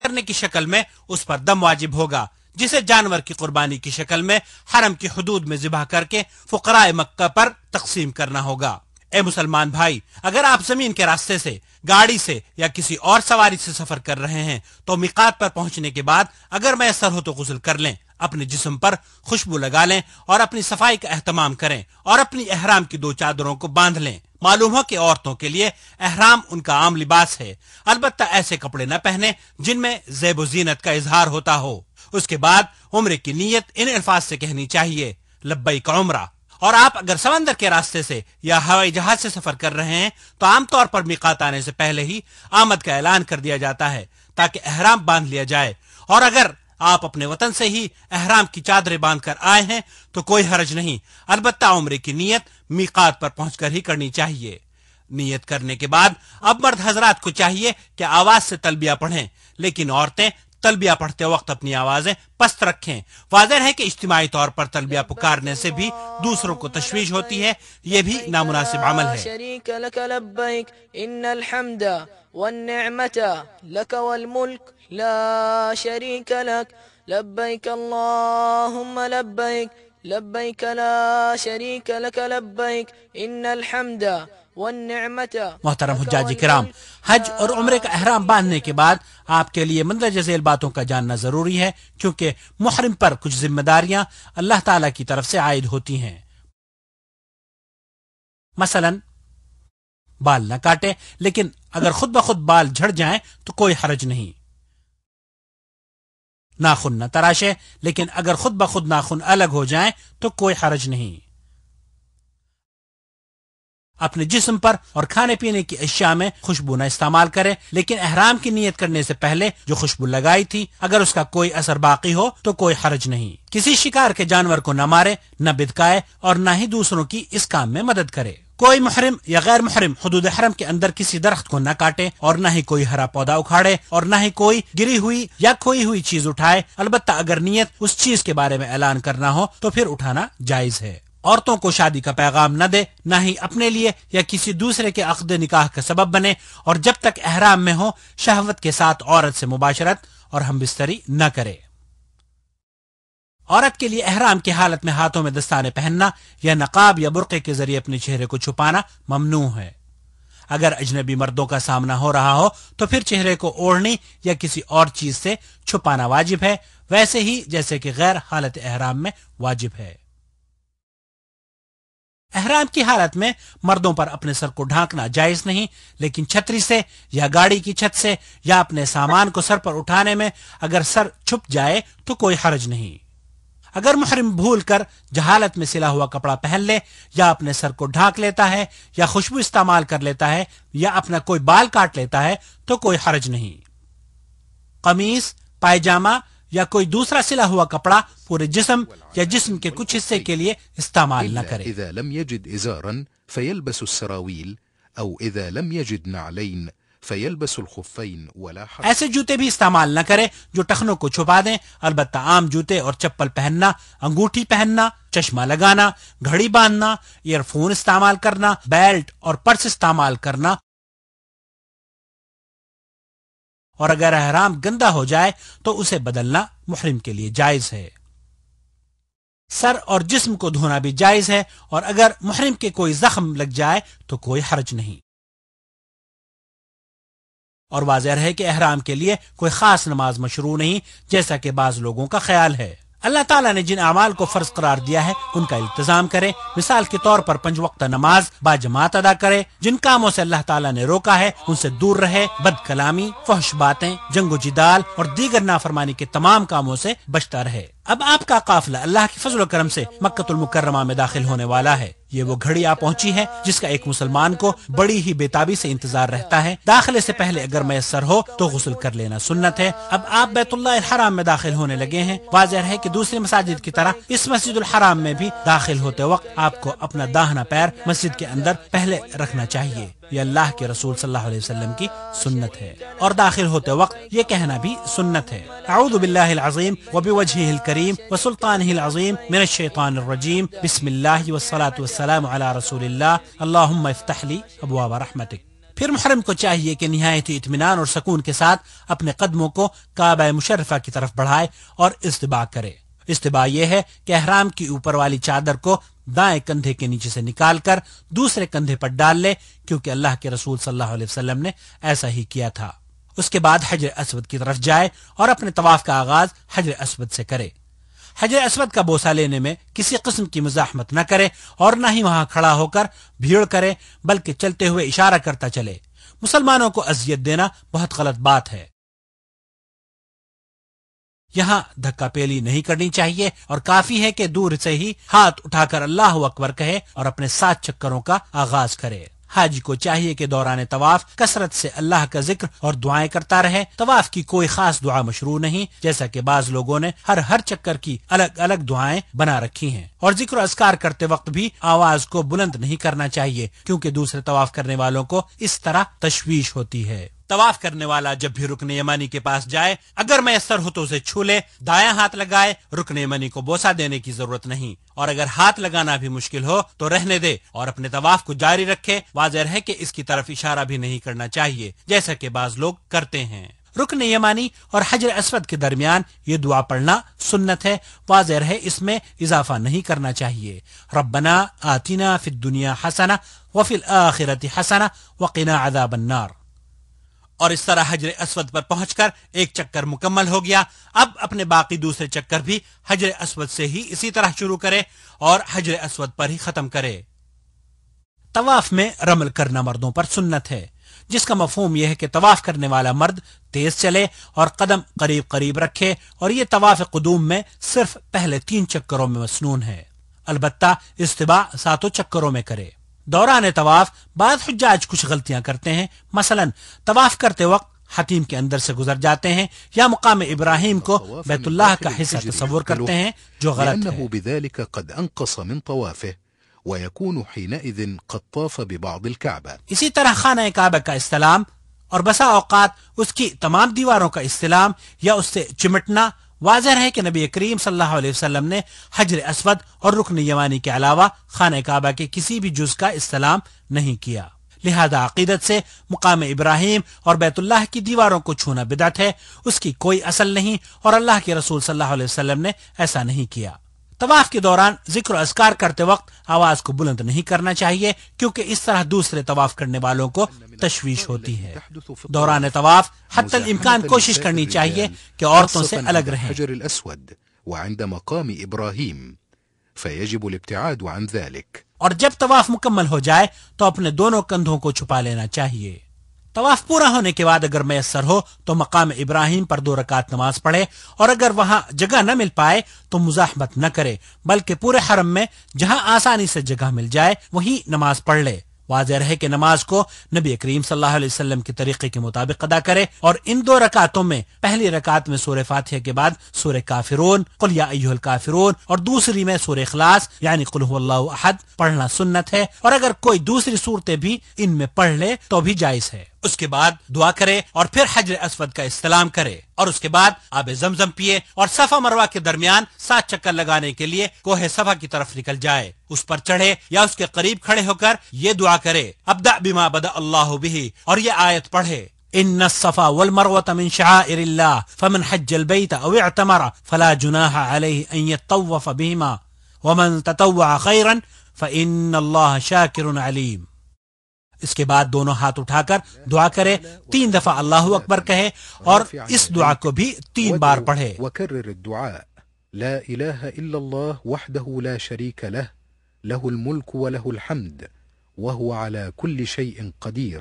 کرنے کی شکل میں اس پر دم واجب ہوگا، جسے جانور کی قربانی کی شکل میں حرم کی حدود میں ذبح کر کے فقراء مکہ پر تقسیم کرنا ہوگا۔ اے مسلمان بھائی، اگر آپ زمین کے راستے سے، گاڑی سے یا کسی اور سواری سے سفر کر رہے ہیں تو میقات پر پہنچنے کے بعد اگر میسر ہو تو غسل کر لیں، اپنے جسم پر خوشبو لگا لیں اور اپنی صفائی کا اہتمام کریں اور اپنی احرام کی 2 چادروں کو باندھ لیں۔ معلوم ہو کہ عورتوں کے لیے احرام ان کا عام لباس ہے، البتہ ایسے کپڑے نہ پہنے جن میں زیب و زینت کا اظہار ہوتا ہو۔ اس کے بعد عمرے کی نیت ان الفاظ سے کہنی چاہیے: لبیک عمرہ۔ اور آپ اگر سمندر کے راستے سے یا ہوائی جہاز سے سفر کر رہے ہیں تو عام طور پر میقات آنے سے پہلے ہی آمد کا اعلان کر دیا جاتا ہے تاکہ احرام باندھ لیا جائے، اور اگر آپ اپنے وطن سے ہی احرام کی چادریں باندھ کر آئے ہیں تو کوئی حرج نہیں، البتہ عمرے کی نیت میقات پر پہنچ کر ہی کرنی چاہیے۔ نیت کرنے کے بعد اب مرد حضرات کو چاہیے کہ آواز سے تلبیہ پڑھیں، لیکن عورتیں تلبیہ پڑھتے وقت اپنی آوازیں پست رکھیں۔ واضح ہے کہ اجتماعی طور پر تلبیہ پکارنے سے بھی دوسروں کو تشویش ہوتی ہے، یہ بھی نامناسب عمل ہے۔ شریک لک لبیک ان الحمد والنعمت لک والملک لا شریک لک لبیک اللہم لبیک لبیک لا شریک لک لبیک ان الحمد والنعمت۔ محترم حجاج کرام، حج اور عمرے کا احرام باندھنے کے بعد آپ کے لیے مندرجہ ذیل باتوں کا جاننا ضروری ہے، کیونکہ محرم پر کچھ ذمہ داریاں اللہ تعالی کی طرف سے عائد ہوتی ہیں۔ مثلا بال نہ کاٹے، لیکن اگر خود بخود بال جھڑ جائیں تو کوئی حرج نہیں۔ ناخن نہ تراشے، لیکن اگر خود بخود ناخن الگ ہو جائیں تو کوئی حرج نہیں۔ اپنے جسم پر اور کھانے پینے کی اشیاء میں خوشبو نہ استعمال کرے، لیکن احرام کی نیت کرنے سے پہلے جو خوشبو لگائی تھی اگر اس کا کوئی اثر باقی ہو تو کوئی حرج نہیں۔ کسی شکار کے جانور کو نہ مارے، نہ بدکائے اور نہ ہی دوسروں کی اس کام میں مدد کرے۔ کوئی محرم یا غیر محرم حدود حرم کے اندر کسی درخت کو نہ کاٹے اور نہ ہی کوئی ہرا پودا اکھاڑے اور نہ ہی کوئی گری ہوئی یا کھوئی ہوئی چیز اٹھائے، البتہ اگر نیت اس چیز کے بارے میں اعلان کرنا ہو تو پھر اٹھانا جائز ہے۔ عورتوں کو شادی کا پیغام نہ دے، نہ ہی اپنے لیے یا کسی دوسرے کے عقد نکاح کا سبب بنے، اور جب تک احرام میں ہو شہوت کے ساتھ عورت سے مباشرت اور ہم بستری نہ کرے۔ عورت کے لیے احرام کی حالت میں ہاتھوں میں دستانے پہننا یا نقاب یا برقعے کے ذریعے اپنے چہرے کو چھپانا ممنوع ہے۔ اگر اجنبی مردوں کا سامنا ہو رہا ہو تو پھر چہرے کو اوڑھنی یا کسی اور چیز سے چھپانا واجب ہے، ویسے ہی جیسے کہ غیر حالت احرام میں واجب ہے۔ احرام کی حالت میں مردوں پر اپنے سر کو ڈھانکنا جائز نہیں، لیکن چھتری سے یا گاڑی کی چھت سے یا اپنے سامان کو سر پر اٹھانے میں اگر سر چھپ جائے تو کوئی حرج نہیں۔ اگر محرم بھول کر جہالت میں سلا ہوا کپڑا پہن لے یا اپنے سر کو ڈھانک لیتا ہے یا خوشبو استعمال کر لیتا ہے یا اپنا کوئی بال کاٹ لیتا ہے تو کوئی حرج نہیں۔ قمیص، پائجامہ یا کوئی دوسرا سلا ہوا کپڑا پورے جسم یا جسم کے کچھ حصے کے لیے استعمال نہ کرے۔ إذا لم يجد إزارا فيلبس السراويل أو إذا لم يجد نعلين فيلبس الخفين ولا حرج۔ ایسے جوتے بھی استعمال نہ کرے جو ٹخنوں کو چھپا دیں، البتہ عام جوتے اور چپل پہننا، انگوٹھی پہننا، چشمہ لگانا، گھڑی باندھنا، ایئر فون استعمال کرنا، بیلٹ اور پرس استعمال کرنا، اور اگر احرام گندا ہو جائے تو اسے بدلنا محرم کے لیے جائز ہے۔ سر اور جسم کو دھونا بھی جائز ہے، اور اگر محرم کے کوئی زخم لگ جائے تو کوئی حرج نہیں۔ اور واضح رہے کہ احرام کے لیے کوئی خاص نماز مشروع نہیں، جیسا کہ بعض لوگوں کا خیال ہے۔ اللہ تعالیٰ نے جن اعمال کو فرض قرار دیا ہے ان کا التزام کرے، مثال کے طور پر 5 وقت نماز با جماعت ادا کرے، جن کاموں سے اللہ تعالیٰ نے روکا ہے ان سے دور رہے، بد کلامی، فحش باتیں، جنگ و جدال اور دیگر نافرمانی کے تمام کاموں سے بچتا رہے۔ اب آپ کا قافلہ اللہ کے فضل و کرم سے مکہ المکرمہ میں داخل ہونے والا ہے۔ یہ وہ گھڑی آ پہنچی ہے جس کا ایک مسلمان کو بڑی ہی بے تابی سے انتظار رہتا ہے۔ داخلے سے پہلے اگر میسر ہو تو غسل کر لینا سنت ہے۔ اب آپ بیت اللہ الحرام میں داخل ہونے لگے ہیں۔ واضح ہے کہ دوسری مساجد کی طرح اس مسجد الحرام میں بھی داخل ہوتے وقت آپ کو اپنا داہنا پیر مسجد کے اندر پہلے رکھنا چاہیے، یہ اللہ کے رسول صلی اللہ علیہ وسلم کی سنت ہے، اور داخل ہوتے وقت یہ کہنا بھی سنت ہے: اعوذ باللہ العظیم وبوجہہ الکریم وسلطانہ العظیم من الشیطان الرجیم، بسم اللہ والصلاة والسلام علی رسول اللہ، اللہم افتح لی ابواب رحمتک۔ پھر محرم کو چاہیے کہ نہایت ہی اطمینان اور سکون کے ساتھ اپنے قدموں کو کعبہ مشرفہ کی طرف بڑھائے اور استباع کرے۔ استباع یہ ہے کہ احرام کی اوپر والی چادر کو دائیں کندھے کے نیچے سے نکال کر دوسرے کندھے پر ڈال لے، کیونکہ اللہ کے رسول صلی اللہ علیہ وسلم نے ایسا ہی کیا تھا۔ اس کے بعد حجر اسود کی طرف جائے اور اپنے طواف کا آغاز حجر اسود سے کرے۔ حجر اسود کا بوسہ لینے میں کسی قسم کی مزاحمت نہ کرے اور نہ ہی وہاں کھڑا ہو کر بھیڑ کرے، بلکہ چلتے ہوئے اشارہ کرتا چلے۔ مسلمانوں کو اذیت دینا بہت غلط بات ہے۔ یہاں دھکا پیلی نہیں کرنی چاہیے اور کافی ہے کہ دور سے ہی ہاتھ اٹھا کر اللہ اکبر کہے اور اپنے 7 چکروں کا آغاز کرے۔ حاجی کو چاہیے کہ دوران طواف کثرت سے اللہ کا ذکر اور دعائیں کرتا رہے۔ طواف کی کوئی خاص دعا مشروع نہیں، جیسا کہ بعض لوگوں نے ہر چکر کی الگ الگ دعائیں بنا رکھی ہیں، اور ذکر و اذکار کرتے وقت بھی آواز کو بلند نہیں کرنا چاہیے، کیونکہ دوسرے طواف کرنے والوں کو اس طرح تشویش ہوتی ہے۔ طواف کرنے والا جب بھی رکن یمانی کے پاس جائے، اگر میسر ہو تو اسے چھو لے، دایاں ہاتھ لگائے، رکن یمانی کو بوسہ دینے کی ضرورت نہیں، اور اگر ہاتھ لگانا بھی مشکل ہو تو رہنے دے اور اپنے طواف کو جاری رکھے۔ واضح ہے کہ اس کی طرف اشارہ بھی نہیں کرنا چاہیے، جیسا کہ بعض لوگ کرتے ہیں۔ رکن یمانی اور حجر اسود کے درمیان یہ دعا پڑھنا سنت ہے، واضح ہے اس میں اضافہ نہیں کرنا چاہیے۔ ربنا آتنا فی الدنیا حسنہ وفی الآخرۃ حسنہ وقنا عذاب النار۔ اور اس طرح حجر اسود پر پہنچ کر ایک چکر مکمل ہو گیا۔ اب اپنے باقی دوسرے چکر بھی حجر اسود سے ہی اسی طرح شروع کرے اور حجر اسود پر ہی ختم کرے۔ طواف میں رمل کرنا مردوں پر سنت ہے، جس کا مفہوم یہ ہے کہ طواف کرنے والا مرد تیز چلے اور قدم قریب قریب رکھے، اور یہ طواف قدوم میں صرف پہلے 3 چکروں میں مسنون ہے، البتہ استباع 7 چکروں میں کرے۔ دوران طواف بعض حجاج کچھ غلطیاں کرتے ہیں، مثلا طواف کرتے وقت حتیم کے اندر سے گزر جاتے ہیں یا مقام ابراہیم کو بیت اللہ کا حصہ تصور کرتے ہیں، جو غلط ہے۔ لأنه بذلك قد أنقص من طوافه ويكون حينئذ قد طاف ببعض الكعبة۔ اسی طرح خانہ کعبہ کا استلام اور بسا اوقات اس کی تمام دیواروں کا استلام یا اس سے چمٹنا، واضح ہے کہ نبی کریم صلی اللہ علیہ وسلم نے حجر اسود اور رکن یمانی کے علاوہ خانہ کعبہ کے کسی بھی جز کا استلام نہیں کیا، لہذا عقیدت سے مقام ابراہیم اور بیت اللہ کی دیواروں کو چھونا بدعت ہے، اس کی کوئی اصل نہیں، اور اللہ کے رسول صلی اللہ علیہ وسلم نے ایسا نہیں کیا۔ طواف کے دوران ذکر و اذکار کرتے وقت آواز کو بلند نہیں کرنا چاہیے، کیونکہ اس طرح دوسرے طواف کرنے والوں کو تشویش ہوتی ہے۔ دوران طواف حتی الامکان کوشش کرنی چاہیے کہ عورتوں سے الگ رہیں۔ الحجر الأسود وعند مقام إبراهيم فيجب الابتعاد عن ذلك۔ اور جب طواف مکمل ہو جائے تو اپنے دونوں کندھوں کو چھپا لینا چاہیے۔ طواف پورا ہونے کے بعد اگر میسر ہو تو مقام ابراہیم پر 2 رکعت نماز پڑھے، اور اگر وہاں جگہ نہ مل پائے تو مزاحمت نہ کرے، بلکہ پورے حرم میں جہاں آسانی سے جگہ مل جائے وہیں نماز پڑھ لے۔ واضح رہے کہ نماز کو نبی کریم صلی اللہ علیہ وسلم کے طریقے کے مطابق ادا کرے، اور ان 2 رکعتوں میں پہلی رکعت میں سورہ فاتحہ کے بعد سورہ کافرون قل یا ایھا الکافرون اور دوسری میں سورہ اخلاص یعنی قل هو اللہ احد پڑھنا سنت ہے، اور اگر کوئی دوسری صورتیں بھی ان میں پڑھ لے تو بھی جائز ہے۔ اس کے بعد دعا کرے اور پھر حجر اسود کا استلام کرے، اور اس کے بعد آب زمزم پیے اور صفا مروہ کے درمیان 7 چکر لگانے کے لیے کوہ صفا کی طرف نکل جائے، اس پر چڑھے یا اس کے قریب کھڑے ہو کر یہ دعا کرے ابدأ بما بدأ اللہ به، اور یہ آیت پڑھے ان الصفا والمروة من شعائر الله فمن حج البيت او اعتمر فلا جناح عليه ان يطوف بهما ومن تطوع خيرا فان الله شاكر عليم۔ اس کے بعد دونوں ہاتھ اٹھا کر دعا کرے، 3 دفعہ اللہ اکبر کہے اور اس دعا کو بھی 3 بار پڑھے۔ وكرر الدعاء لا إله إلا الله وحده لا شريك له له الملك وله الحمد وهو على كل شيء قدير۔